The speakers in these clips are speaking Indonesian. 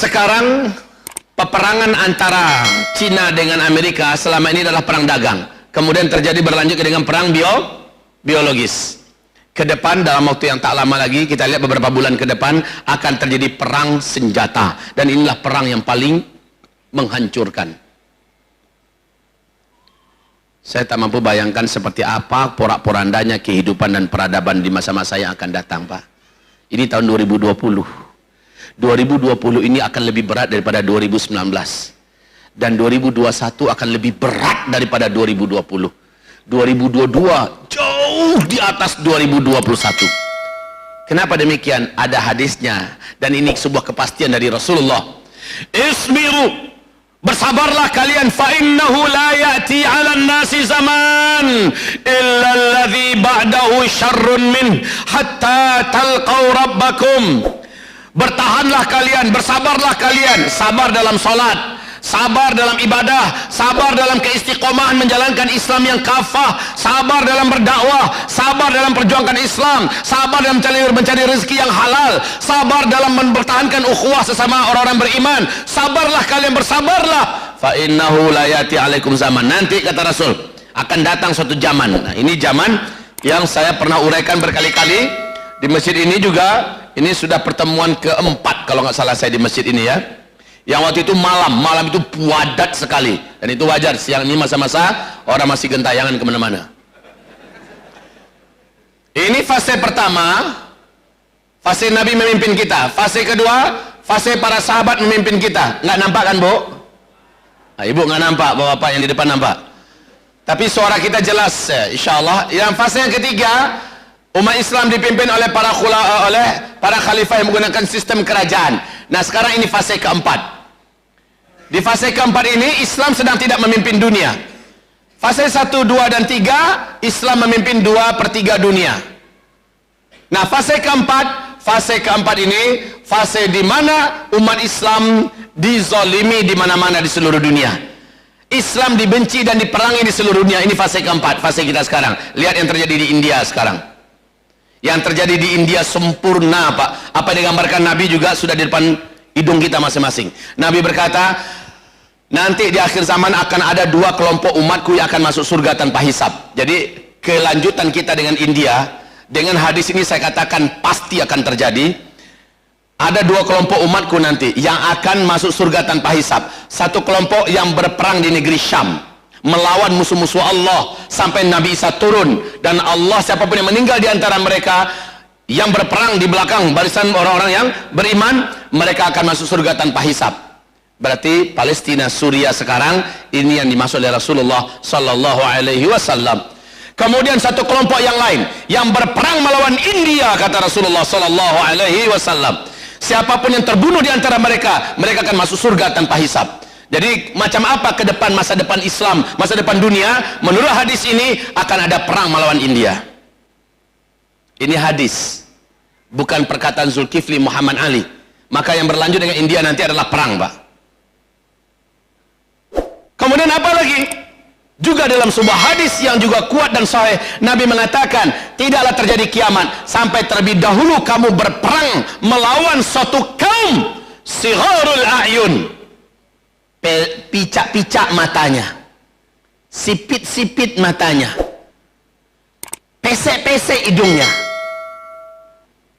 Sekarang peperangan antara Cina dengan Amerika selama ini adalah perang dagang. Kemudian terjadi berlanjut dengan perang biologis. Ke depan dalam waktu yang tak lama lagi, kita lihat beberapa bulan ke depan akan terjadi perang senjata. Dan inilah perang yang paling menghancurkan. Saya tak mampu bayangkan seperti apa porak-porandanya kehidupan dan peradaban di masa-masa yang akan datang, Pak. Ini tahun 2020. 2020 ini akan lebih berat daripada 2019. Dan 2021 akan lebih berat daripada 2020. 2022 jauh di atas 2021. Kenapa demikian? Ada hadisnya. Dan ini sebuah kepastian dari Rasulullah. Isbiru, bersabarlah kalian, fa innahu la ya'ti 'alan nasi zaman illa alladhi ba'dahu syarrun min hatta talqaw rabbakum. Bertahanlah kalian, bersabarlah kalian. Sabar dalam salat, sabar dalam ibadah, sabar dalam keistiqomahan menjalankan Islam yang kafah, sabar dalam berdakwah, sabar dalam perjuangkan Islam, sabar dalam mencari rezeki yang halal, sabar dalam mempertahankan ukhuwah sesama orang-orang beriman. Sabarlah kalian, bersabarlah. Fa innahu la yati alaikum zaman. Nanti kata Rasul akan datang suatu zaman. Nah, ini zaman yang saya pernah uraikan berkali-kali di masjid ini juga. Ini sudah pertemuan keempat kalau nggak salah saya di masjid ini ya. Yang waktu itu malam itu padat sekali. Dan itu wajar, siang ini masa-masa orang masih gentayangan kemana-mana. Ini fase pertama, fase Nabi memimpin kita. Fase kedua, fase para sahabat memimpin kita. Nggak nampak kan, Bu? Nah, Ibu nggak nampak, Bapak yang di depan nampak. Tapi suara kita jelas ya, insya Allah. Yang fase yang ketiga, umat Islam dipimpin oleh para khalifah yang menggunakan sistem kerajaan. Nah, sekarang ini fase keempat. Di fase keempat ini Islam sedang tidak memimpin dunia. Fase 1, 2, dan 3 Islam memimpin 2/3 dunia. Nah, fase keempat ini fase di mana umat Islam dizolimi di mana-mana di seluruh dunia. Islam dibenci dan diperangi di seluruh dunia. Ini fase keempat, fase kita sekarang. Lihat yang terjadi di India sekarang. Yang terjadi di India sempurna, Pak. Apa yang digambarkan Nabi juga sudah di depan hidung kita masing-masing. Nabi berkata, nanti di akhir zaman akan ada 2 kelompok umatku yang akan masuk surga tanpa hisab. Jadi kelanjutan kita dengan India, dengan hadis ini saya katakan pasti akan terjadi. Ada 2 kelompok umatku nanti yang akan masuk surga tanpa hisab. Satu kelompok yang berperang di negeri Syam, melawan musuh-musuh Allah sampai Nabi Isa turun, dan Allah siapapun yang meninggal di antara mereka yang berperang di belakang barisan orang-orang yang beriman, mereka akan masuk surga tanpa hisab. Berarti Palestina, Suriah sekarang ini yang dimaksud oleh Rasulullah sallallahu alaihi wasallam. Kemudian satu kelompok yang lain yang berperang melawan India, kata Rasulullah sallallahu alaihi wasallam. Siapapun yang terbunuh di antara mereka, mereka akan masuk surga tanpa hisab. Jadi macam apa ke depan masa depan Islam, masa depan dunia? Menurut hadis ini akan ada perang melawan India. Ini hadis, bukan perkataan Zulkifli Muhammad Ali. Maka yang berlanjut dengan India nanti adalah perang, Pak. Kemudian apa lagi? Juga dalam sebuah hadis yang juga kuat dan sahih, Nabi mengatakan, tidaklah terjadi kiamat sampai terlebih dahulu kamu berperang melawan suatu kaum sigharul a'yun, picak-picak matanya, sipit-sipit matanya, pesek-pesek hidungnya,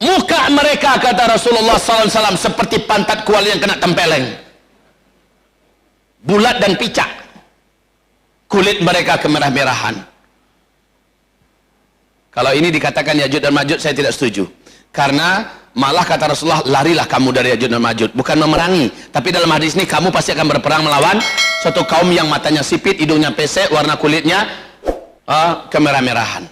muka mereka, kata Rasulullah SAW, seperti pantat kuali yang kena tempeleng, bulat dan picak, kulit mereka kemerah-merahan. Kalau ini dikatakan Ya'juj dan Ma'juj, saya tidak setuju, karena malah kata Rasulullah, larilah kamu dari Ya'juj dan Ma'juj, bukan memerangi. Tapi dalam hadis ini kamu pasti akan berperang melawan suatu kaum yang matanya sipit, hidungnya pesek, warna kulitnya kemerah-merahan.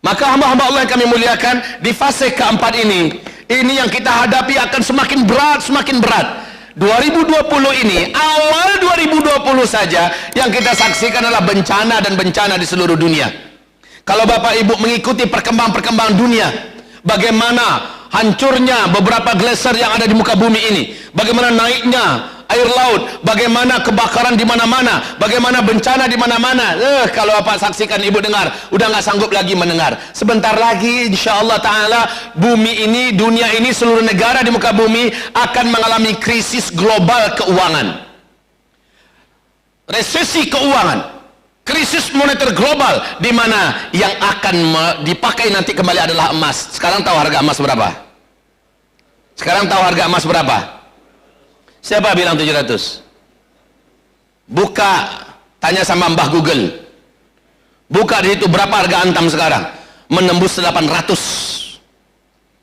Maka hamba-hamba Allah yang kami muliakan, di fase keempat ini yang kita hadapi akan semakin berat, semakin berat. 2020 ini, awal 2020 saja yang kita saksikan adalah bencana dan bencana di seluruh dunia. Kalau Bapak Ibu mengikuti perkembangan dunia, bagaimana hancurnya beberapa glacier yang ada di muka bumi ini, bagaimana naiknya air laut, bagaimana kebakaran di mana-mana, bagaimana bencana di mana-mana. Kalau Bapak saksikan, Ibu dengar, udah nggak sanggup lagi mendengar. Sebentar lagi insyaallah taala bumi ini, dunia ini, seluruh negara di muka bumi akan mengalami krisis global keuangan. Resesi keuangan, krisis moneter global, di mana yang akan dipakai nanti kembali adalah emas. Sekarang tahu harga emas berapa? Sekarang tahu harga emas berapa? Siapa bilang 700? Buka, tanya sama Mbah Google. Buka di situ berapa harga antam sekarang? Menembus 800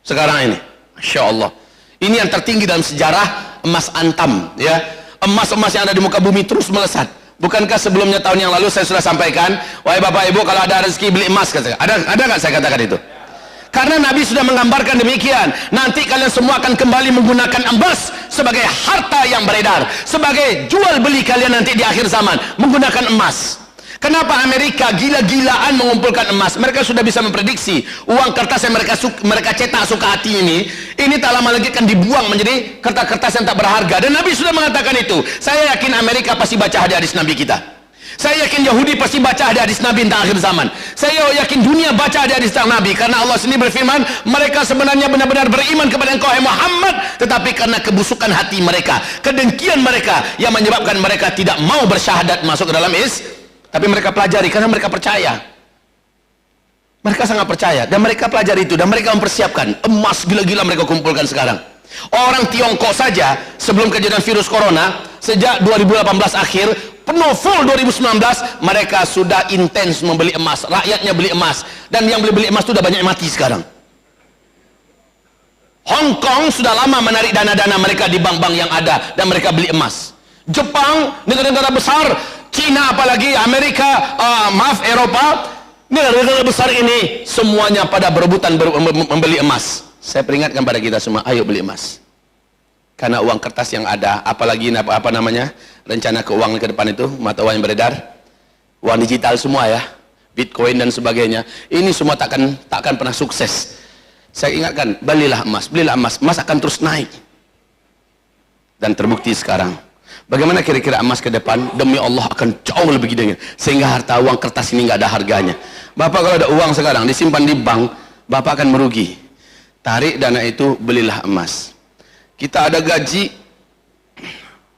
sekarang ini. Masya Allah. Ini yang tertinggi dalam sejarah emas antam, ya. Emas-emas yang ada di muka bumi terus melesat. Bukankah sebelumnya tahun yang lalu saya sudah sampaikan, wahai Bapak Ibu, kalau ada rezeki beli emas, kata. Ada nggak saya katakan itu? Karena Nabi sudah menggambarkan demikian. Nanti kalian semua akan kembali menggunakan emas sebagai harta yang beredar, sebagai jual beli kalian nanti di akhir zaman menggunakan emas. Kenapa Amerika gila-gilaan mengumpulkan emas? Mereka sudah bisa memprediksi uang kertas yang mereka cetak suka hati ini tak lama lagi akan dibuang menjadi kertas-kertas yang tak berharga. Dan Nabi sudah mengatakan itu. Saya yakin Amerika pasti baca hadis Nabi kita. Saya yakin Yahudi pasti baca hadis Nabi tentang akhir zaman. Saya yakin dunia baca hadis tentang Nabi, karena Allah sendiri berfirman, mereka sebenarnya benar-benar beriman kepada engkau Muhammad, tetapi karena kebusukan hati mereka, kedengkian mereka yang menyebabkan mereka tidak mau bersyahadat masuk ke dalam tapi mereka pelajari karena mereka percaya. Mereka sangat percaya dan mereka pelajari itu dan mereka mempersiapkan. Emas gila-gila mereka kumpulkan sekarang. Orang Tiongkok saja sebelum kejadian virus corona, sejak 2018 akhir penuh full 2019, mereka sudah intens membeli emas. Rakyatnya beli emas, dan yang beli emas itu sudah banyak yang mati sekarang. Hong Kong sudah lama menarik dana-dana mereka di bank-bank yang ada dan mereka beli emas. Jepang, negara-negara besar, Cina apalagi, Amerika, Eropa, negara-negara besar ini semuanya pada berebutan membeli emas. Saya peringatkan pada kita semua, ayo beli emas. Karena uang kertas yang ada, apalagi apa namanya, rencana keuangan ke depan itu, mata uang yang beredar, uang digital semua ya, Bitcoin dan sebagainya, ini semua takkan pernah sukses. Saya ingatkan, belilah emas, emas akan terus naik. Dan terbukti sekarang. Bagaimana kira-kira emas ke depan? Demi Allah akan jauh lebih gede, sehingga harta uang kertas ini nggak ada harganya. Bapak kalau ada uang sekarang disimpan di bank, Bapak akan merugi. Tarik dana itu, belilah emas. Kita ada gaji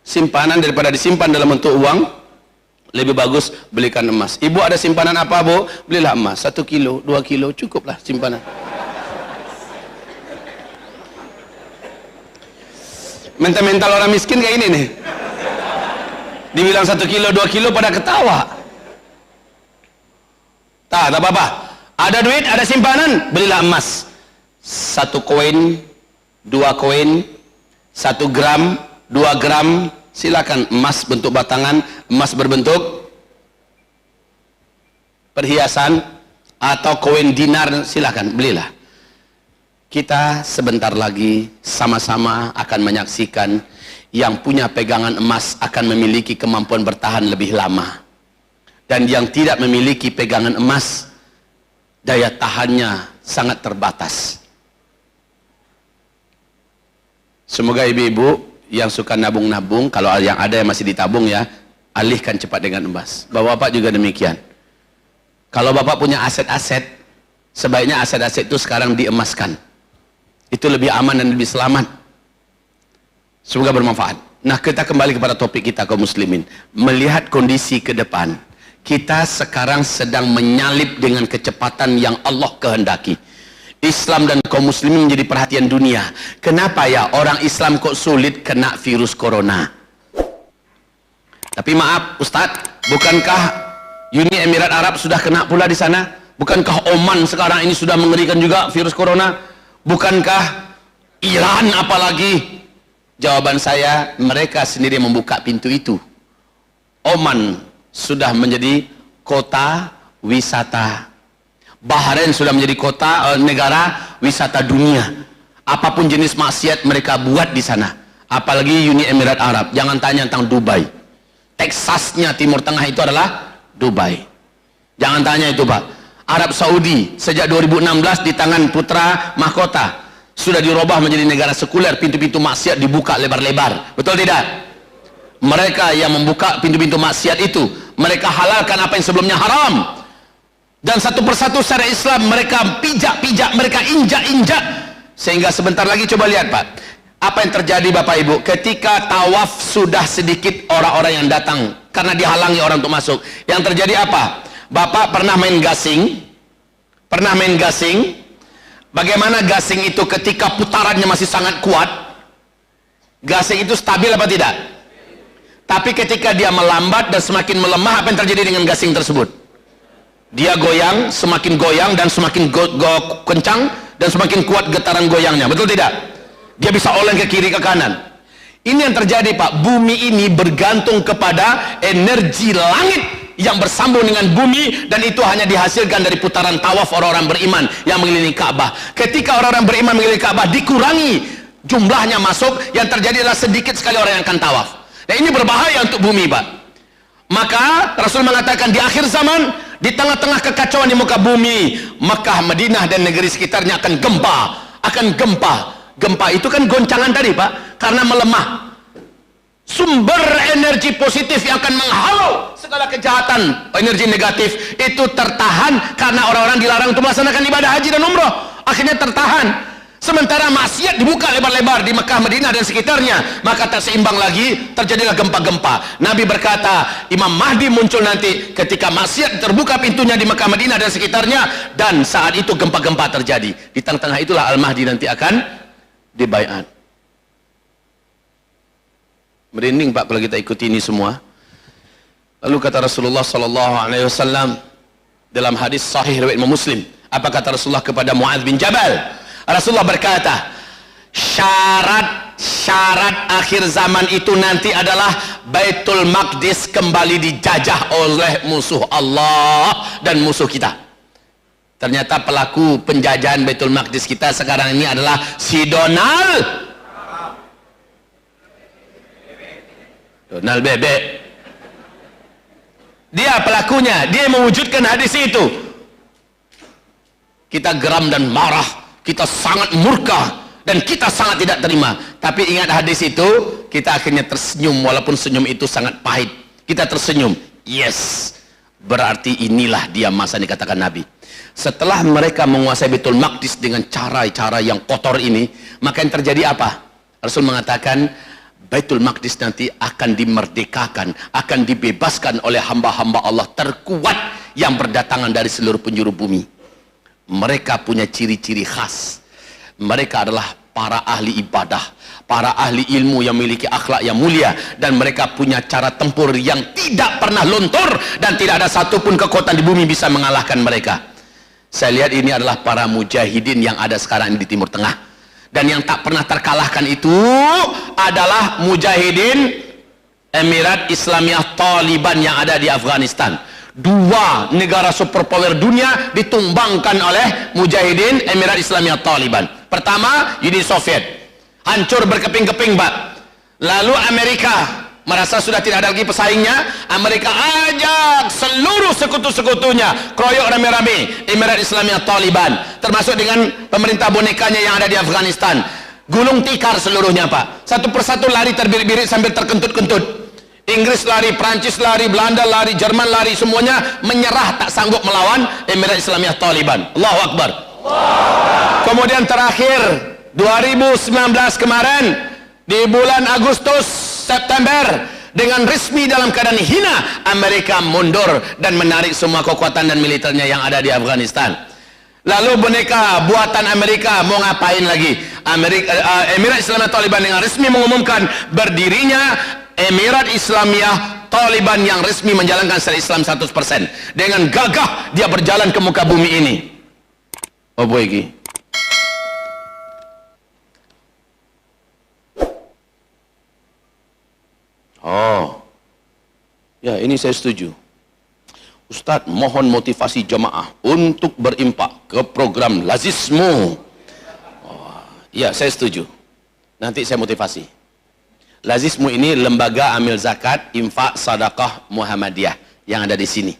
simpanan, daripada disimpan dalam bentuk uang, lebih bagus belikan emas. Ibu ada simpanan apa, Bu? Belilah emas. 1 kilo, 2 kilo, cukuplah simpanan. Mental-mental orang miskin kayak ini nih. Dibilang 1 kilo, 2 kilo pada ketawa. Tak apa-apa. Ada duit, ada simpanan, belilah emas. 1 koin, 2 koin, 1 gram, 2 gram, silakan. Emas bentuk batangan, emas berbentuk perhiasan, atau koin dinar, silakan, belilah. Kita sebentar lagi sama-sama akan menyaksikan yang punya pegangan emas akan memiliki kemampuan bertahan lebih lama, dan yang tidak memiliki pegangan emas, daya tahannya sangat terbatas. Semoga ibu-ibu yang suka nabung-nabung, kalau yang ada yang masih ditabung ya, alihkan cepat dengan emas. Bapak-bapak juga demikian. Kalau bapak punya aset-aset, sebaiknya aset-aset itu sekarang diemaskan. Itu lebih aman dan lebih selamat. Semoga bermanfaat. Nah, kita kembali kepada topik kita, kaum muslimin. Melihat kondisi ke depan, kita sekarang sedang menyalip dengan kecepatan yang Allah kehendaki. Islam dan kaum muslimin menjadi perhatian dunia. Kenapa ya orang Islam kok sulit kena virus corona? Tapi maaf Ustadz, bukankah Uni Emirat Arab sudah kena pula di sana? Bukankah Oman sekarang ini sudah mengerikan juga virus corona? Bukankah Iran apalagi? Jawaban saya, mereka sendiri membuka pintu itu. Oman sudah menjadi kota wisata. Bahrain sudah menjadi kota negara wisata dunia. Apapun jenis maksiat mereka buat di sana. Apalagi Uni Emirat Arab. Jangan tanya tentang Dubai. Teksasnya Timur Tengah itu adalah Dubai. Jangan tanya itu, Pak. Arab Saudi sejak 2016 di tangan putra mahkota sudah dirubah menjadi negara sekuler, pintu-pintu maksiat dibuka lebar-lebar. Betul tidak? Mereka yang membuka pintu-pintu maksiat itu, mereka halalkan apa yang sebelumnya haram. Dan satu persatu syariat Islam mereka pijak-pijak, mereka injak-injak. Sehingga sebentar lagi coba lihat Pak, apa yang terjadi Bapak Ibu ketika tawaf sudah sedikit orang-orang yang datang karena dihalangi orang untuk masuk. Yang terjadi apa? Bapak pernah main gasing? Pernah main gasing? Bagaimana gasing itu ketika putarannya masih sangat kuat? Gasing itu stabil apa tidak? Tapi ketika dia melambat dan semakin melemah, apa yang terjadi dengan gasing tersebut? Dia goyang, semakin goyang dan semakin kencang dan semakin kuat getaran goyangnya, betul tidak? Dia bisa oleng ke kiri ke kanan. Ini yang terjadi Pak, bumi ini bergantung kepada energi langit yang bersambung dengan bumi, dan itu hanya dihasilkan dari putaran tawaf orang-orang beriman yang mengelilingi Ka'bah. Ketika orang-orang beriman mengelilingi Ka'bah dikurangi jumlahnya masuk, yang terjadi adalah sedikit sekali orang yang akan tawaf. Nah ini berbahaya untuk bumi Pak. Maka Rasul mengatakan di akhir zaman, di tengah-tengah kekacauan di muka bumi, Makkah, Madinah dan negeri sekitarnya akan gempa. Gempa itu kan goncangan tadi Pak, karena melemah. Sumber energi positif yang akan menghalau segala kejahatan, energi negatif itu tertahan karena orang-orang dilarang untuk melaksanakan ibadah haji dan umroh. Akhirnya tertahan. Sementara maksiat dibuka lebar-lebar di Mekah, Madinah dan sekitarnya, maka tak seimbang lagi, terjadilah gempa-gempa. Nabi berkata, Imam Mahdi muncul nanti ketika maksiat terbuka pintunya di Mekah, Madinah dan sekitarnya, dan saat itu gempa-gempa terjadi. Di tengah-tengah itulah Al-Mahdi nanti akan dibaiat. Merinding Pak kalau kita ikuti ini semua. Lalu kata Rasulullah SAW dalam hadis sahih riwayat Imam Muslim, apa kata Rasulullah kepada Muadz bin Jabal? Rasulullah berkata, syarat akhir zaman itu nanti adalah Baitul Maqdis kembali dijajah oleh musuh Allah dan musuh kita. Ternyata pelaku penjajahan Baitul Maqdis kita sekarang ini adalah si Donald Bebek. Dia pelakunya, dia mewujudkan hadis itu. Kita geram dan marah, kita sangat murka dan kita sangat tidak terima. Tapi ingat hadis itu, kita akhirnya tersenyum walaupun senyum itu sangat pahit. Kita tersenyum. Yes. Berarti inilah dia masa yang dikatakan Nabi. Setelah mereka menguasai Baitul Maqdis dengan cara-cara yang kotor ini, maka yang terjadi apa? Rasul mengatakan Baitul Maqdis nanti akan dimerdekakan, akan dibebaskan oleh hamba-hamba Allah terkuat yang berdatangan dari seluruh penjuru bumi. Mereka punya ciri-ciri khas. Mereka adalah para ahli ibadah, para ahli ilmu yang memiliki akhlak yang mulia, dan mereka punya cara tempur yang tidak pernah luntur, dan tidak ada satupun kekuatan di bumi bisa mengalahkan mereka. Saya lihat ini adalah para mujahidin yang ada sekarang di Timur Tengah, dan yang tak pernah terkalahkan itu adalah mujahidin Emirat Islamiyah Taliban yang ada di Afghanistan. Dua negara superpower dunia ditumbangkan oleh mujahidin Emirat Islamiyah Taliban. Pertama, Uni Soviet hancur berkeping-keping Pak. Lalu Amerika merasa sudah tidak ada lagi pesaingnya, Amerika ajak seluruh sekutu-sekutunya kroyok rame-rame Emirat Islamiyah Taliban, termasuk dengan pemerintah bonekanya yang ada di Afghanistan. Gulung tikar seluruhnya Pak, satu persatu lari terbirit-birit sambil terkentut-kentut. Inggris lari, Prancis lari, Belanda lari, Jerman lari, semuanya menyerah, tak sanggup melawan Emirat Islamiyah Taliban. Allahu Akbar. Kemudian terakhir 2019 kemarin, di bulan Agustus September, dengan resmi dalam keadaan hina, Amerika mundur dan menarik semua kekuatan dan militernya yang ada di Afghanistan. Lalu boneka buatan Amerika mau ngapain lagi? Emirat Islamiyah Taliban dengan resmi mengumumkan berdirinya Emirat Islamiyah Taliban yang resmi menjalankan syariat Islam 100%. Dengan gagah dia berjalan ke muka bumi ini. Oh boy, oh ya, ini saya setuju. Ustadz, mohon motivasi jamaah untuk berimpak ke program Lazismu. Oh, ya, saya setuju. Nanti saya motivasi. Lazismu ini lembaga amil zakat, infak, sadaqah Muhammadiyah yang ada di sini.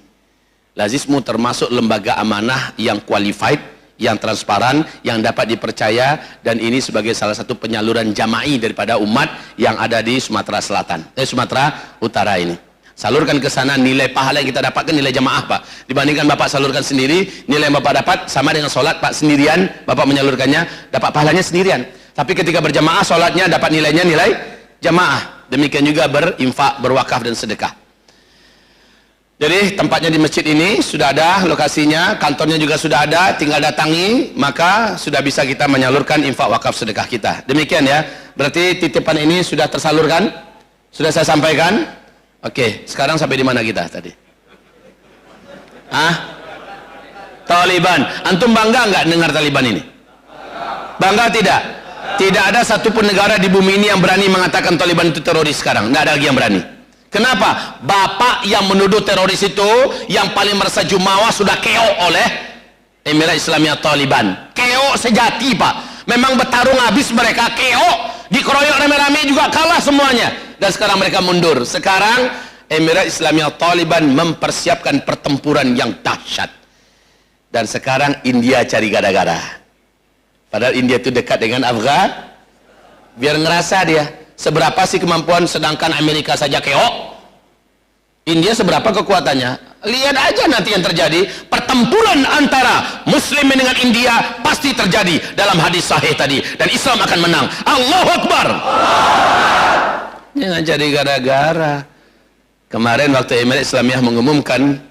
Lazismu termasuk lembaga amanah yang qualified, yang transparan, yang dapat dipercaya, dan ini sebagai salah satu penyaluran jama'i daripada umat yang ada di Sumatera Selatan, Sumatera Utara ini. Salurkan ke sana, nilai pahala yang kita dapatkan nilai jamaah Pak. Dibandingkan Bapak salurkan sendiri, nilai yang Bapak dapat sama dengan sholat Pak sendirian, Bapak menyalurkannya, dapat pahalanya sendirian. Tapi ketika berjamaah, sholatnya dapat nilainya nilai jamaah. Demikian juga berinfak, berwakaf dan sedekah. Jadi tempatnya di masjid ini sudah ada lokasinya, kantornya juga sudah ada, tinggal datangi, maka sudah bisa kita menyalurkan infak, wakaf, sedekah kita. Demikian ya, berarti titipan ini sudah tersalurkan? Sudah saya sampaikan? Oke, sekarang sampai di mana kita tadi? Taliban. Antum bangga nggak dengar Taliban ini? Bangga tidak? Tidak ada satupun negara di bumi ini yang berani mengatakan Taliban itu teroris sekarang. Nggak ada lagi yang berani. Kenapa? Bapak yang menuduh teroris itu, yang paling merasa jumawa, sudah keok oleh Emirat Islamiyah Taliban. Keok sejati Pak. Memang bertarung habis mereka, keok. Dikeroyok rame-rame juga kalah semuanya. Dan sekarang mereka mundur. Sekarang Emirat Islamiyah Taliban mempersiapkan pertempuran yang dahsyat. Dan sekarang India cari gara-gara. Padahal India itu dekat dengan Afghan. Biar ngerasa dia seberapa sih kemampuan, sedangkan Amerika saja keok. India seberapa kekuatannya? Lihat aja nanti yang terjadi. Pertempuran antara Muslimin dengan India pasti terjadi dalam hadis sahih tadi. Dan Islam akan menang. Allahu Akbar. Jangan jadi gara-gara. Kemarin waktu Emirat Islamiyah mengumumkan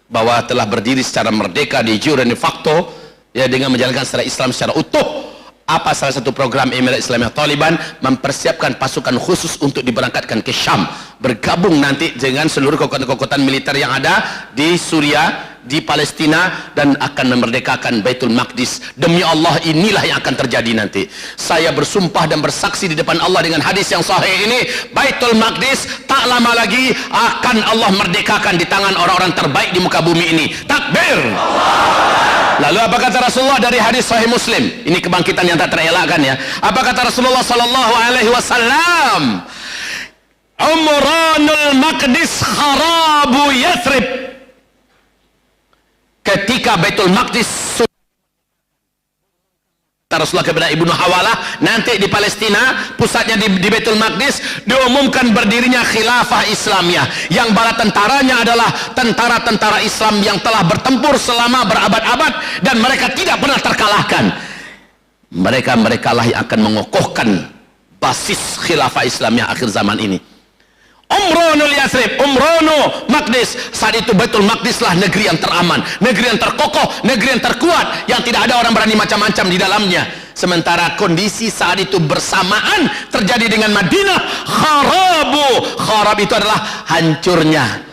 bahwa telah berdiri secara merdeka di jure dan de facto, ya, dengan menjalankan secara Islam secara utuh. Apa salah satu program Emirat Islamiyah Taliban? Mempersiapkan pasukan khusus untuk diberangkatkan ke Syam, bergabung nanti dengan seluruh kekuatan-kekuatan militer yang ada di Suriah, di Palestina, dan akan memerdekakan Baitul Maqdis. Demi Allah, inilah yang akan terjadi nanti. Saya bersumpah dan bersaksi di depan Allah dengan hadis yang sahih ini, Baitul Maqdis tak lama lagi akan Allah merdekakan di tangan orang-orang terbaik di muka bumi ini. Takbir. Lalu apa kata Rasulullah dari hadis sahih Muslim? Ini kebangkitan yang tak terelakkan ya. Apa kata Rasulullah sallallahu alaihi wasallam? Umranul Maqdis kharabu Yathrib. Ketika Baitul Maqdis, Rasulullah kepada Ibnu Hawalah, nanti di Palestina, pusatnya di Baitul Maqdis, diumumkan berdirinya khilafah Islamiyah, yang bala tentaranya adalah tentara-tentara Islam yang telah bertempur selama berabad-abad dan mereka tidak pernah terkalahkan. Mereka lah yang akan mengokohkan basis khilafah Islamiyah akhir zaman ini. Umranul Yathrib, Umranu Maqdis. Saat itu Baitul Maqdis lah negeri yang teraman, negeri yang terkokoh, negeri yang terkuat, yang tidak ada orang berani macam-macam di dalamnya. Sementara kondisi saat itu bersamaan terjadi dengan Madinah. Kharabu. Kharab itu adalah hancurnya,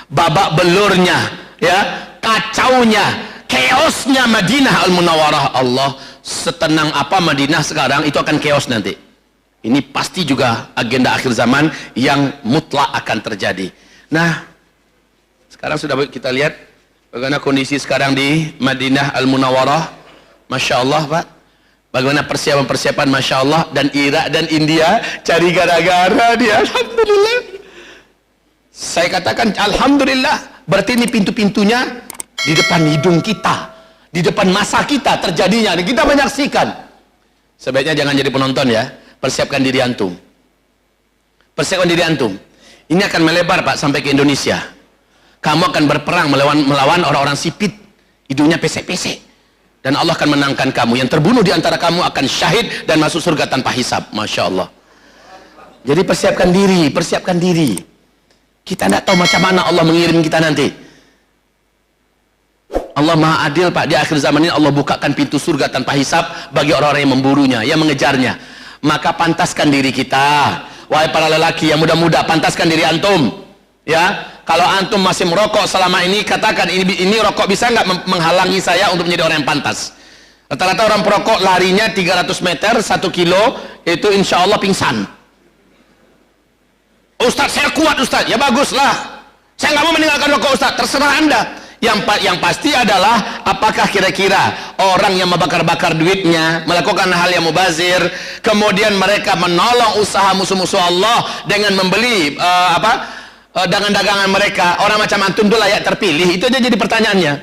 babak belurnya, ya, kacaunya, chaosnya Madinah Al-Munawwarah. Allah, setenang apa Madinah sekarang, itu akan chaos nanti. Ini pasti juga agenda akhir zaman yang mutlak akan terjadi. Nah, sekarang sudah kita lihat bagaimana kondisi sekarang di Madinah Al-Munawwarah. Masya Allah Pak, bagaimana persiapan-persiapan, Masya Allah. Dan Irak dan India cari gara-gara dia. Alhamdulillah. Saya katakan Alhamdulillah. Berarti ini pintu-pintunya di depan hidung kita, di depan masa kita terjadinya, dan kita menyaksikan. Sebaiknya jangan jadi penonton ya. Persiapkan diri antum. Persiapkan diri antum. Ini akan melebar Pak sampai ke Indonesia. Kamu akan berperang melawan orang-orang sipit, hidungnya pesek-pesek. Dan Allah akan menangkan kamu. Yang terbunuh di antara kamu akan syahid dan masuk surga tanpa hisab. Masya Allah. Jadi persiapkan diri, persiapkan diri. Kita tidak tahu macam mana Allah mengirim kita nanti. Allah Maha Adil Pak. Di akhir zaman ini Allah bukakan pintu surga tanpa hisab bagi orang-orang yang memburunya, yang mengejarnya. Maka pantaskan diri kita, wahai para lelaki yang muda-muda, pantaskan diri antum, ya. Kalau antum masih merokok selama ini, katakan ini rokok bisa nggak menghalangi saya untuk menjadi orang yang pantas. Rata-rata orang perokok larinya 300 meter 1 kilo itu insya Allah pingsan. Ustadz saya kuat Ustadz, ya baguslah, saya nggak mau meninggalkan rokok Ustadz, terserah anda. Yang pasti adalah apakah kira-kira orang yang membakar-bakar duitnya, melakukan hal yang mubazir, kemudian mereka menolong usaha musuh-musuh Allah dengan membeli dagangan-dagangan mereka, orang macam antum itu layak terpilih? Itu aja jadi pertanyaannya.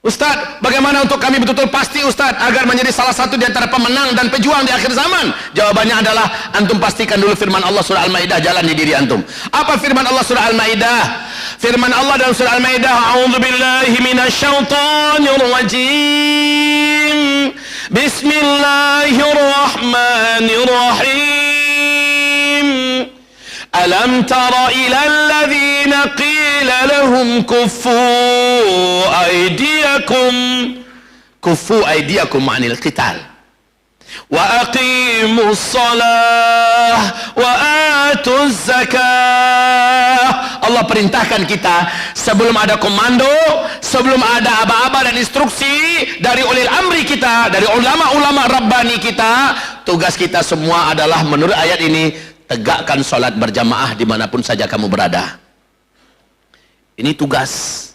Ustaz, bagaimana untuk kami betul-betul pasti Ustaz agar menjadi salah satu di antara pemenang dan pejuang di akhir zaman? Jawabannya adalah antum pastikan dulu firman Allah surah Al-Maidah jalan di diri antum. Apa firman Allah surah Al-Maidah? Firman Allah dalam surah Al-Maidah, a'udzubillahi minasyaitonir rajim. Bismillahirrahmanirrahim. Alam tara ila alladhina qila lahum kuffu aydiyakum anil qital wa aqimus salah wa atuz zakah. Allah perintahkan kita sebelum ada komando, sebelum ada aba-aba dan instruksi dari ulil amri kita, dari ulama-ulama rabbani kita, tugas kita semua adalah menurut ayat ini tegakkan sholat berjamaah dimanapun saja kamu berada. Ini tugas.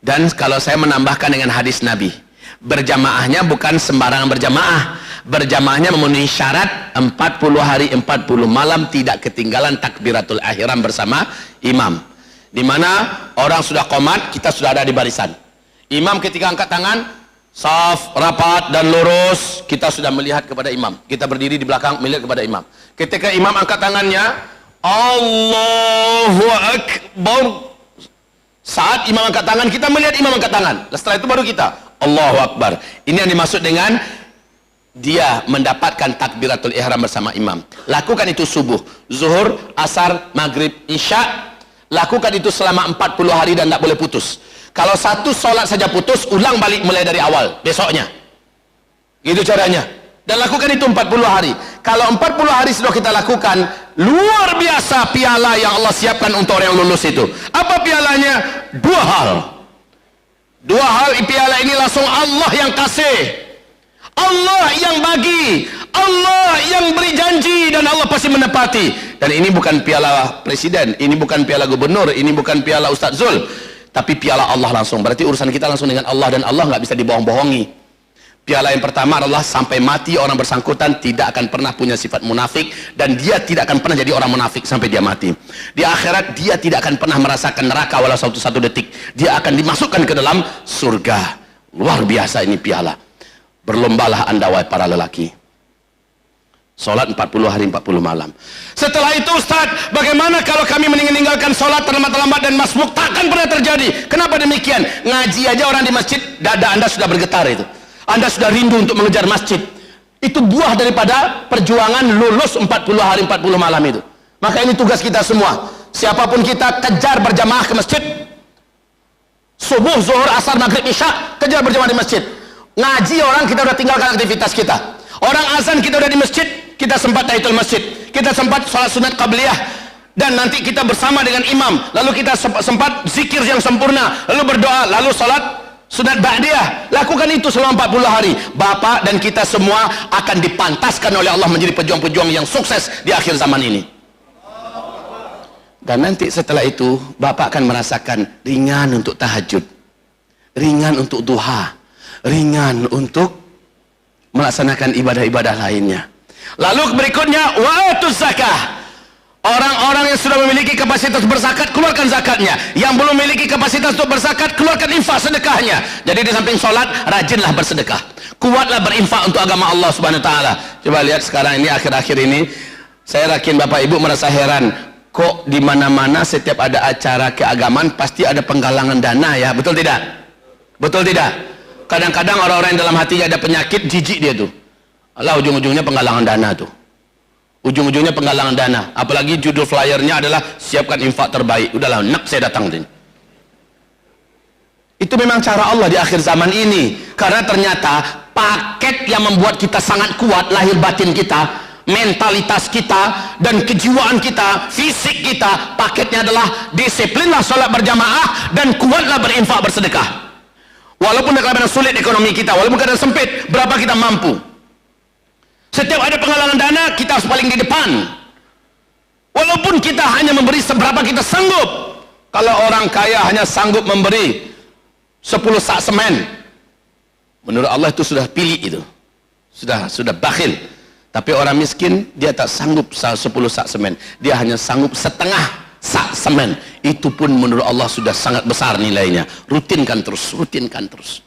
Dan kalau saya menambahkan dengan hadis Nabi, berjamaahnya bukan sembarangan berjamaah. Berjamaahnya memenuhi syarat 40 hari 40 malam tidak ketinggalan takbiratul ihram bersama imam. Dimana orang sudah qomat, kita sudah ada di barisan. Imam ketika angkat tangan, saf, rapat dan lurus, kita sudah melihat kepada imam. Kita berdiri di belakang melihat kepada imam. Ketika imam angkat tangannya, Allahu Akbar. Saat imam angkat tangan, kita melihat imam angkat tangan. Setelah itu baru kita Allahu Akbar. Ini yang dimaksud dengan dia mendapatkan takbiratul ihram bersama imam. Lakukan itu subuh, zuhur, asar, maghrib, isya. Lakukan itu selama 40 hari dan tidak boleh putus. Kalau satu sholat saja putus, ulang balik mulai dari awal besoknya. Itu caranya. Dan lakukan itu 40 hari. Kalau 40 hari sudah kita lakukan, luar biasa piala yang Allah siapkan untuk orang yang lulus itu. Apa pialanya? Dua hal. Dua hal piala ini langsung Allah yang kasih. Allah yang bagi. Allah yang beri janji dan Allah pasti menepati. Dan ini bukan piala presiden, ini bukan piala gubernur, ini bukan piala Ustaz Zul, tapi piala Allah langsung. Berarti urusan kita langsung dengan Allah dan Allah nggak bisa dibohong-bohongi. Piala yang pertama adalah sampai mati orang bersangkutan tidak akan pernah punya sifat munafik dan dia tidak akan pernah jadi orang munafik sampai dia mati. Di akhirat dia tidak akan pernah merasakan neraka walau satu detik. Dia akan dimasukkan ke dalam surga. Luar biasa ini piala. Berlombalah anda wahai para lelaki. Sholat 40 hari 40 malam. Setelah itu Ustaz, bagaimana kalau kami meninggalkan sholat terlambat-lambat dan masbuk? Takkan pernah terjadi. Kenapa demikian? Ngaji aja orang di masjid, dada anda sudah bergetar itu. Anda sudah rindu untuk mengejar masjid. Itu buah daripada perjuangan lulus 40 hari 40 malam itu. Maka ini tugas kita semua. Siapapun kita, kejar berjamaah ke masjid. Subuh, zuhur, asar, maghrib, isya, kejar berjamaah di masjid. Ngaji orang kita udah tinggalkan aktivitas kita. Orang azan kita udah di masjid, kita sempat tahiyatul masjid, kita sempat sholat sunat qabliyah, dan nanti kita bersama dengan imam, lalu kita sempat zikir yang sempurna, lalu berdoa, lalu sholat sunat ba'diyah. Lakukan itu selama 40 hari. Bapak dan kita semua akan dipantaskan oleh Allah menjadi pejuang-pejuang yang sukses di akhir zaman ini. Dan nanti setelah itu Bapak akan merasakan ringan untuk tahajud, ringan untuk duha, ringan untuk melaksanakan ibadah-ibadah lainnya. Lalu berikutnya wa'atuz zakah. Orang-orang yang sudah memiliki kapasitas berzakat, keluarkan zakatnya. Yang belum memiliki kapasitas untuk berzakat, keluarkan infak sedekahnya. Jadi di samping sholat, rajinlah bersedekah, kuatlah berinfak untuk agama Allah Subhanahu wa taala. Coba lihat sekarang ini, akhir-akhir ini saya yakin Bapak Ibu merasa heran, kok di mana-mana setiap ada acara keagamaan pasti ada penggalangan dana ya, betul tidak? Betul tidak? Kadang-kadang orang-orang yang dalam hatinya ada penyakit jijik dia tuh. Allah, ujung-ujungnya penggalangan dana tuh. Ujung-ujungnya penggalangan dana. Apalagi judul flyernya adalah siapkan infak terbaik. Udahlah, nak saya datang tuh. Itu memang cara Allah di akhir zaman ini. Karena ternyata paket yang membuat kita sangat kuat, lahir batin kita, mentalitas kita, dan kejiwaan kita, fisik kita, paketnya adalah disiplinlah sholat berjamaah dan kuatlah berinfak bersedekah. Walaupun keadaan sulit ekonomi kita, walaupun keadaan sempit, berapa kita mampu. Setiap ada penggalangan dana, kita harus paling di depan. Walaupun kita hanya memberi seberapa kita sanggup. Kalau orang kaya hanya sanggup memberi 10 sak semen, menurut Allah itu sudah pilih itu. Sudah bakhil. Tapi orang miskin, dia tak sanggup 10 sak semen. Dia hanya sanggup setengah sak semen. Itu pun menurut Allah sudah sangat besar nilainya. Rutinkan terus, rutinkan terus.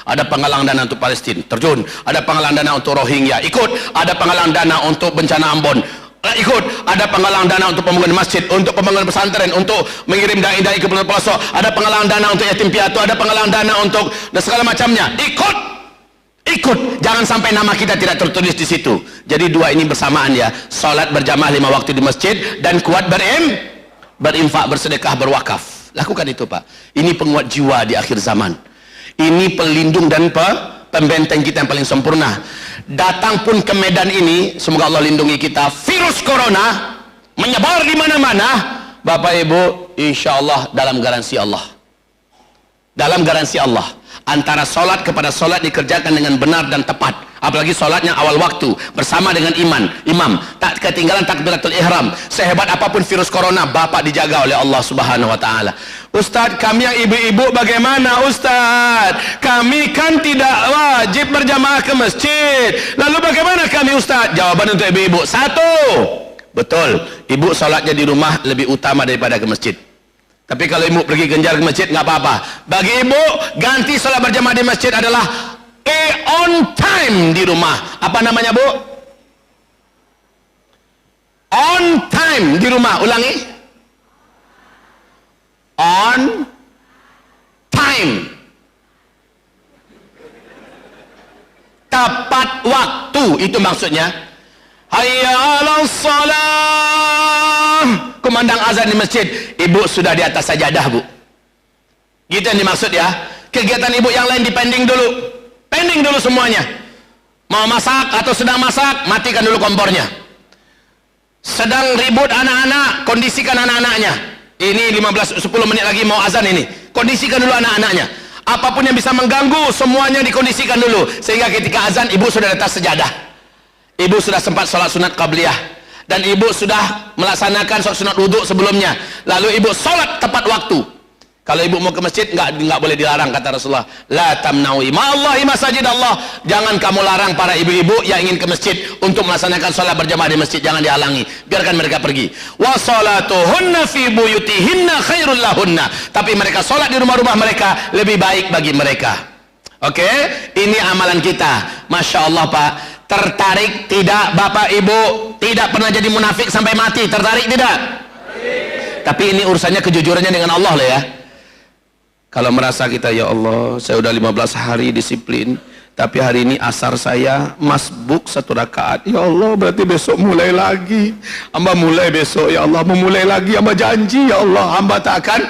Ada penggalang dana untuk Palestina, terjun. Ada penggalang dana untuk Rohingya, ikut. Ada penggalang dana untuk bencana Ambon, ikut. Ada penggalang dana untuk pembangunan masjid, untuk pembangunan pesantren, untuk mengirim dai-dai ke pelosok. Ada penggalang dana untuk yatim piatu, ada penggalang dana untuk dan segala macamnya. Ikut, ikut. Jangan sampai nama kita tidak tertulis di situ. Jadi dua ini bersamaan ya. Salat berjamaah 5 waktu di masjid dan kuat berinfak, bersedekah, berwakaf. Lakukan itu, Pak. Ini penguat jiwa di akhir zaman. Ini pelindung dan pembenteng kita yang paling sempurna. Datang pun ke medan ini, semoga Allah lindungi kita. Virus corona menyebar di mana-mana. Bapak Ibu, insya Allah dalam garansi Allah. Dalam garansi Allah. Antara solat kepada solat dikerjakan dengan benar dan tepat. Apalagi solatnya awal waktu bersama dengan imam. Tak ketinggalan takbiratul ihram. Sehebat apapun virus corona, Bapak dijaga oleh Allah Subhanahu wa taala. Ustaz, kami yang ibu-ibu bagaimana Ustaz? Kami kan tidak wajib berjamaah ke masjid. Lalu bagaimana kami Ustaz? Jawaban untuk ibu-ibu, satu, betul, ibu solatnya di rumah lebih utama daripada ke masjid. Tapi kalau ibu pergi genjar ke masjid nggak apa-apa. Bagi ibu, ganti solat berjamaah di masjid adalah on time di rumah. Apa namanya, Bu? On time di rumah. Ulangi. On time. Tepat waktu, itu maksudnya. Hayya 'alas shalah. Kumandang azan di masjid, ibu sudah di atas sajadah, Bu. Gitu yang dimaksud ya. Kegiatan ibu yang lain dipending dulu. Pending dulu semuanya. Mau masak atau sedang masak, matikan dulu kompornya. Sedang ribut anak-anak, kondisikan anak-anaknya. Ini 10 menit lagi mau azan ini. Kondisikan dulu anak-anaknya. Apapun yang bisa mengganggu, semuanya dikondisikan dulu. Sehingga ketika azan, ibu sudah di atas sejadah. Ibu sudah sempat sholat sunat qabliyah. Dan ibu sudah melaksanakan sholat sunat wudhu sebelumnya. Lalu ibu sholat tepat waktu. Kalau ibu mau ke masjid, nggak boleh dilarang, kata Rasulullah. La tamnawi ma'allahi masajid Allah. Jangan kamu larang para ibu-ibu yang ingin ke masjid untuk melaksanakan sholat berjamaah di masjid. Jangan dihalangi. Biarkan mereka pergi. Wa sholatuhunna fi buyutihinna khairul lahunna. Tapi mereka sholat di rumah-rumah mereka lebih baik bagi mereka. Oke? Ini amalan kita. Masya Allah, Pak. Tertarik tidak Bapak Ibu? Tidak pernah jadi munafik sampai mati. Tertarik tidak? Tapi ini urusannya kejujurannya dengan Allah lah ya. Kalau merasa kita, ya Allah, saya udah 15 hari disiplin, tapi hari ini asar saya masbuk 1 rakaat. Ya Allah, berarti besok mulai lagi. Hamba mulai besok, ya Allah, memulai lagi. Hamba janji, ya Allah, hamba tak akan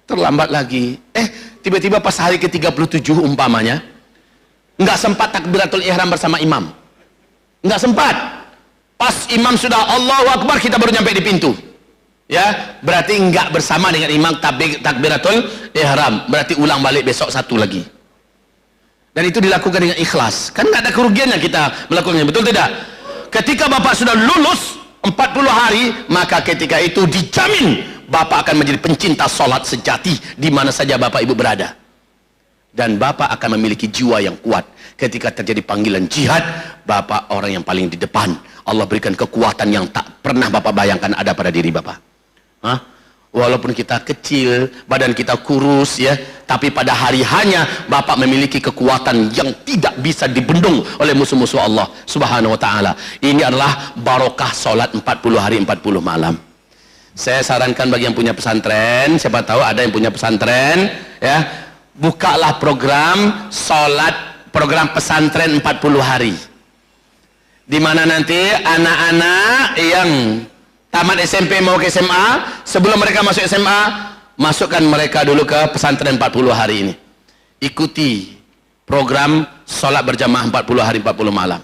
terlambat lagi. Tiba-tiba pas hari ke-37 umpamanya, nggak sempat takbiratul ihram bersama imam. Nggak sempat. Pas imam sudah Allahu Akbar, kita baru nyampe di pintu. Ya, berarti enggak bersama dengan imam takbiratul ihram. Berarti ulang balik besok 1 lagi. Dan itu dilakukan dengan ikhlas. Kan enggak ada kerugiannya kita melakukannya, betul tidak? Ketika Bapak sudah lulus 40 hari, maka ketika itu dijamin Bapak akan menjadi pencinta sholat sejati di mana saja Bapak Ibu berada. Dan Bapak akan memiliki jiwa yang kuat. Ketika terjadi panggilan jihad, Bapak orang yang paling di depan. Allah berikan kekuatan yang tak pernah Bapak bayangkan ada pada diri Bapak. Walaupun kita kecil, badan kita kurus ya, tapi pada hari hanya Bapak memiliki kekuatan yang tidak bisa dibendung oleh musuh-musuh Allah Subhanahu wa taala. Ini adalah barokah salat 40 hari 40 malam. Saya sarankan bagi yang punya pesantren, siapa tahu ada yang punya pesantren ya, bukalah program salat, program pesantren 40 hari. Di mana nanti anak-anak yang tamat SMP mau ke SMA, sebelum mereka masuk SMA, masukkan mereka dulu ke pesantren 40 hari ini. Ikuti program sholat berjamaah 40 hari 40 malam.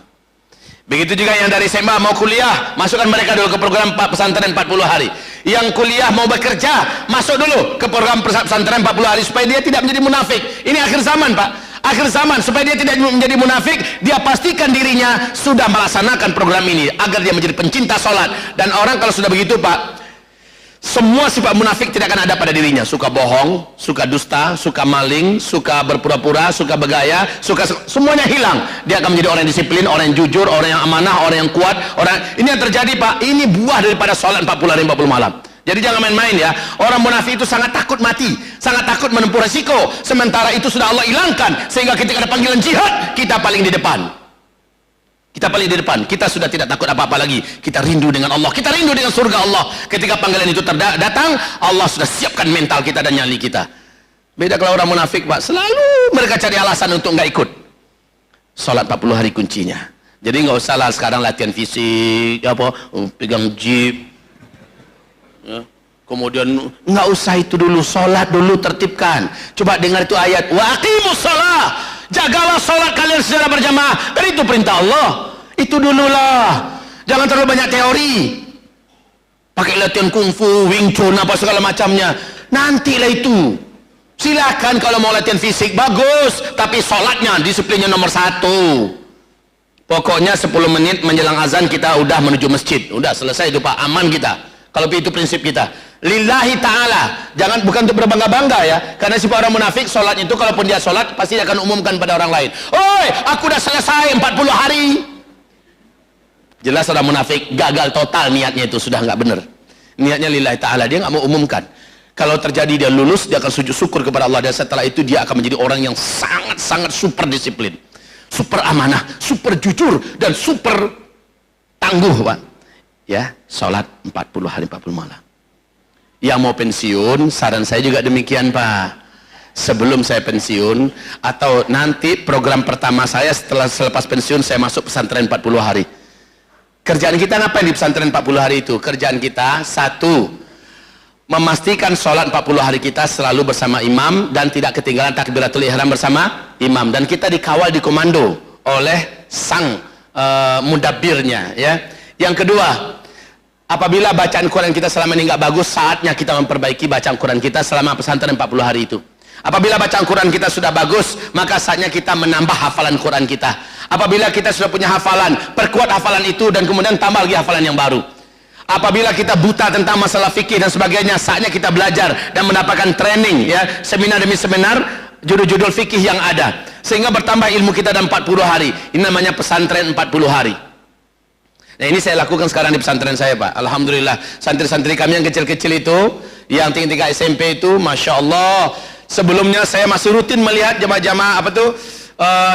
Begitu juga yang dari SMA mau kuliah, masukkan mereka dulu ke program pesantren 40 hari. Yang kuliah mau bekerja, masuk dulu ke program pesantren 40 hari supaya dia tidak menjadi munafik. Ini akhir zaman, Pak. Akhir zaman, supaya dia tidak menjadi munafik, dia pastikan dirinya sudah melaksanakan program ini agar dia menjadi pencinta sholat. Dan orang kalau sudah begitu, Pak, semua sifat munafik tidak akan ada pada dirinya. Suka bohong, suka dusta, suka maling, suka berpura-pura, suka bergaya, semuanya hilang. Dia akan menjadi orang yang disiplin, orang yang jujur, orang yang amanah, orang yang kuat. Ini yang terjadi, Pak. Ini buah daripada sholat 40 hari 40 malam. Jadi jangan main-main ya. Orang munafik itu sangat takut mati, sangat takut menempuh resiko. Sementara itu sudah Allah hilangkan, sehingga ketika ada panggilan jihad, kita paling di depan. Kita paling di depan. Kita sudah tidak takut apa-apa lagi. Kita rindu dengan Allah, kita rindu dengan surga Allah. Ketika panggilan itu datang, Allah sudah siapkan mental kita dan nyali kita. Beda kalau orang munafik, Pak, selalu mereka cari alasan untuk nggak ikut. Salat 40 hari kuncinya. Jadi nggak usah lah sekarang latihan fisik, pegang jeep. Ya. Kemudian nggak usah itu dulu, sholat dulu tertibkan. Coba dengar itu ayat, wa aqimus shalah, jagalah sholat kalian secara berjamaah. Dan itu perintah Allah. Itu dululah. Jangan terlalu banyak teori. Pakai latihan kungfu, wing chun, apa segala macamnya. Nantilah itu. Silakan kalau mau latihan fisik bagus, tapi sholatnya disiplinnya nomor 1. Pokoknya 10 menit menjelang azan kita udah menuju masjid. Udah selesai itu Pak, aman kita. Kalau itu prinsip kita, lillahi ta'ala, jangan, bukan untuk berbangga-bangga ya, karena si orang munafik sholat itu, kalaupun dia sholat pasti akan umumkan pada orang lain, oi aku udah selesai 40 hari. Jelas orang munafik gagal total, niatnya itu sudah nggak benar, niatnya lillahi ta'ala, dia nggak mau umumkan. Kalau terjadi dia lulus, dia akan sujud syukur kepada Allah, dan setelah itu dia akan menjadi orang yang sangat-sangat super disiplin, super amanah, super jujur, dan super tangguh Pak. Ya, sholat 40 hari 40 malam. Yang mau pensiun, saran saya juga demikian Pak. Sebelum saya pensiun, atau nanti program pertama saya setelah selepas pensiun, saya masuk pesantren 40 hari. Kerjaan kita ngapain di pesantren 40 hari itu? Kerjaan kita, 1, memastikan sholat 40 hari kita selalu bersama imam, dan tidak ketinggalan takbiratul ihram bersama imam. Dan kita dikawal, dikomando oleh sang mudabbirnya ya. Yang kedua, apabila bacaan Quran kita selama ini nggak bagus, saatnya kita memperbaiki bacaan Quran kita selama pesantren 40 hari itu. Apabila bacaan Quran kita sudah bagus, maka saatnya kita menambah hafalan Quran kita. Apabila kita sudah punya hafalan, perkuat hafalan itu dan kemudian tambah lagi hafalan yang baru. Apabila kita buta tentang masalah fikih dan sebagainya, saatnya kita belajar dan mendapatkan training ya, seminar demi seminar, judul-judul fikih yang ada, sehingga bertambah ilmu kita dalam 40 hari. Ini namanya pesantren 40 hari. Nah ini saya lakukan sekarang di pesantren saya Pak. Alhamdulillah, santri-santri kami yang kecil-kecil itu, yang tingkat SMP itu, Masya Allah, sebelumnya saya masih rutin melihat jamaah-jamaah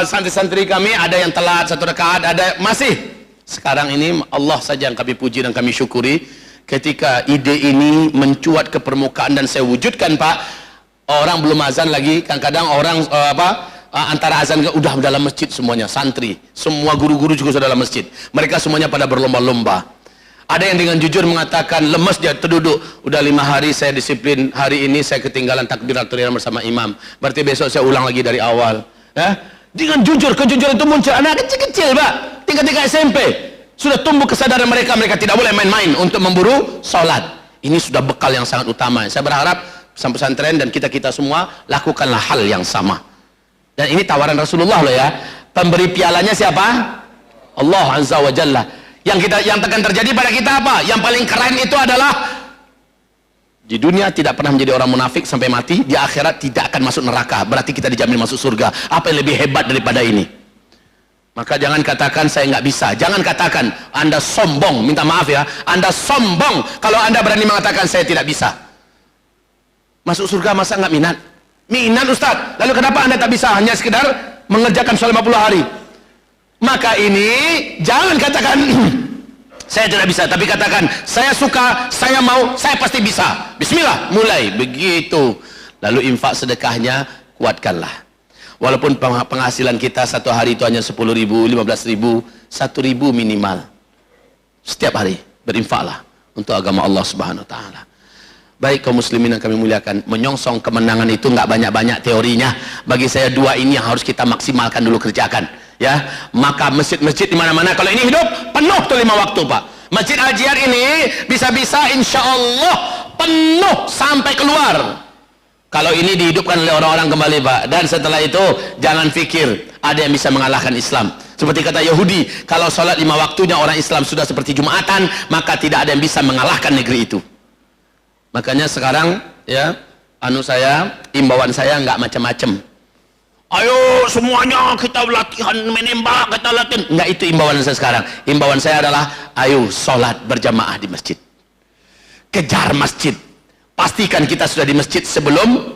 santri-santri kami, ada yang telat 1 rakaat, ada masih. Sekarang ini Allah saja yang kami puji dan kami syukuri, ketika ide ini mencuat ke permukaan dan saya wujudkan Pak. Orang belum azan lagi, kadang-kadang orang antara azan udah dalam masjid semuanya, santri, semua guru-guru juga sudah dalam masjid. Mereka semuanya pada berlomba-lomba. Ada yang dengan jujur mengatakan, lemes dia terduduk, udah 5 hari saya disiplin, hari ini saya ketinggalan takbiratul ihram bersama imam, berarti besok saya ulang lagi dari awal. Dengan jujur, kejujuran itu muncul. Anak kecil-kecil Pak, tingkat SMP, sudah tumbuh kesadaran mereka, mereka tidak boleh main-main untuk memburu sholat. Ini sudah bekal yang sangat utama. Saya berharap pesantren dan kita semua lakukanlah hal yang sama. Dan ini tawaran Rasulullah loh ya. Pemberi pialanya siapa? Allah Azza wa Jalla. Yang akan terjadi pada kita apa? Yang paling keren itu adalah di dunia tidak pernah menjadi orang munafik sampai mati, di akhirat tidak akan masuk neraka. Berarti kita dijamin masuk surga. Apa yang lebih hebat daripada ini? Maka jangan katakan saya nggak bisa. Jangan katakan Anda sombong. Minta maaf ya, Anda sombong kalau Anda berani mengatakan saya tidak bisa. Masuk surga masa nggak minat? Minat Ustaz. Lalu kenapa Anda tak bisa hanya sekedar mengerjakan sholat 50 hari? Maka ini jangan katakan saya tidak bisa, tapi katakan saya suka, saya mau, saya pasti bisa. Bismillah, mulai begitu. Lalu infak sedekahnya kuatkanlah. Walaupun penghasilan kita satu hari itu hanya 10.000, 15.000, 1.000 minimal. Setiap hari berinfaklah untuk agama Allah Subhanahu wa taala. Baik kaum muslimin yang kami muliakan, menyongsong kemenangan itu nggak banyak-banyak teorinya. Bagi saya 2 ini yang harus kita maksimalkan dulu, kerjakan ya. Maka masjid-masjid di mana-mana kalau ini hidup penuh tuh 5 waktu Pak. Masjid Al-Jihad ini bisa-bisa insya Allah penuh sampai keluar kalau ini dihidupkan oleh orang-orang kembali Pak. Dan setelah itu jangan pikir ada yang bisa mengalahkan Islam. Seperti kata Yahudi, kalau sholat 5 waktunya orang Islam sudah seperti Jumatan, maka tidak ada yang bisa mengalahkan negeri itu. Makanya sekarang ya, imbauan saya nggak macam-macam. Ayo semuanya kita latihan menembak, kita latihan. Nggak, itu imbauan saya sekarang. Imbauan saya adalah ayo sholat berjamaah di masjid. kejar masjid. Pastikan kita sudah di masjid sebelum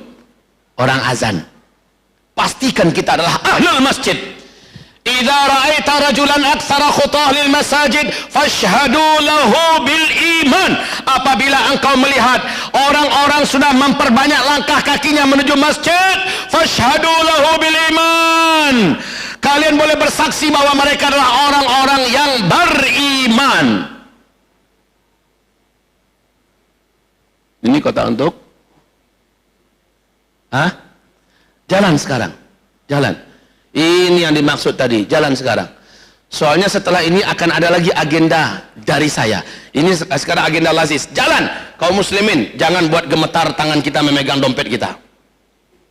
orang azan. Pastikan kita adalah ahlul masjid. Idza ra'aita rajulan aktsara khutah lil masajid fashhadu lahu bil iman. Apabila engkau melihat orang-orang sudah memperbanyak langkah kakinya menuju masjid, fashhadu lahu bil iman. Kalian boleh bersaksi bahwa mereka adalah orang-orang yang beriman. Ini kota untuk jalan sekarang. Jalan. Ini yang dimaksud tadi, jalan sekarang. Soalnya setelah ini akan ada lagi agenda dari saya. Ini sekarang agenda Lazis. Jalan, kaum muslimin, jangan buat gemetar tangan kita memegang dompet kita.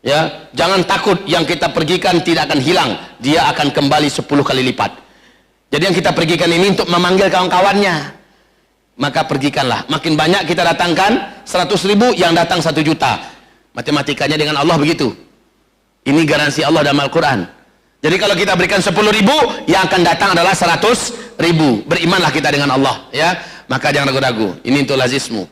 Ya, jangan takut yang kita pergikan tidak akan hilang. Dia akan kembali 10 kali lipat. Jadi yang kita pergikan ini untuk memanggil kawan-kawannya. Maka pergikanlah. Makin banyak kita datangkan, 100.000 yang datang 1 juta. Matematikanya dengan Allah begitu. Ini garansi Allah dalam Al-Quran. Jadi kalau kita berikan 10.000, yang akan datang adalah 100.000. Berimanlah kita dengan Allah, ya. Maka jangan ragu-ragu. Ini untuk lazismu.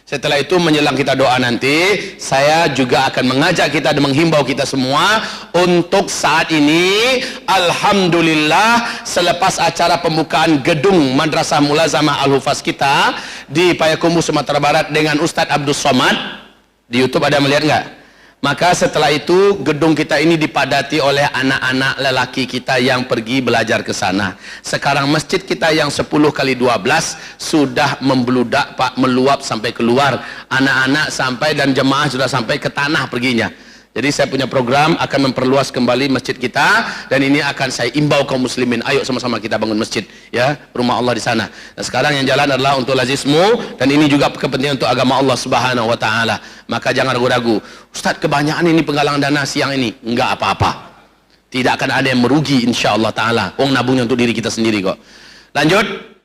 Setelah itu menjelang kita doa nanti, saya juga akan mengajak kita dan menghimbau kita semua untuk saat ini, alhamdulillah, selepas acara pembukaan gedung Madrasah Mulazamah Al-Hufaz kita di Payakumbuh, Sumatera Barat dengan Ustadz Abdul Somad, di YouTube ada melihat nggak? Maka setelah itu gedung kita ini dipadati oleh anak-anak lelaki kita yang pergi belajar ke sana. Sekarang masjid kita yang 10 kali 12 sudah membludak Pak, meluap sampai keluar. Anak-anak sampai dan jemaah sudah sampai ke tanah perginya. Jadi saya punya program akan memperluas kembali masjid kita, dan ini akan saya imbau kaum muslimin, ayo sama-sama kita bangun masjid, ya, rumah Allah di sana. Dan sekarang yang jalan adalah untuk lazismu, dan ini juga kepentingan untuk agama Allah Subhanahu wa taala. Maka jangan ragu-ragu. Ustaz, kebanyakan ini penggalangan dana siang ini. Enggak apa-apa. Tidak akan ada yang merugi insyaallah taala. Wong nabungnya untuk diri kita sendiri kok. Lanjut.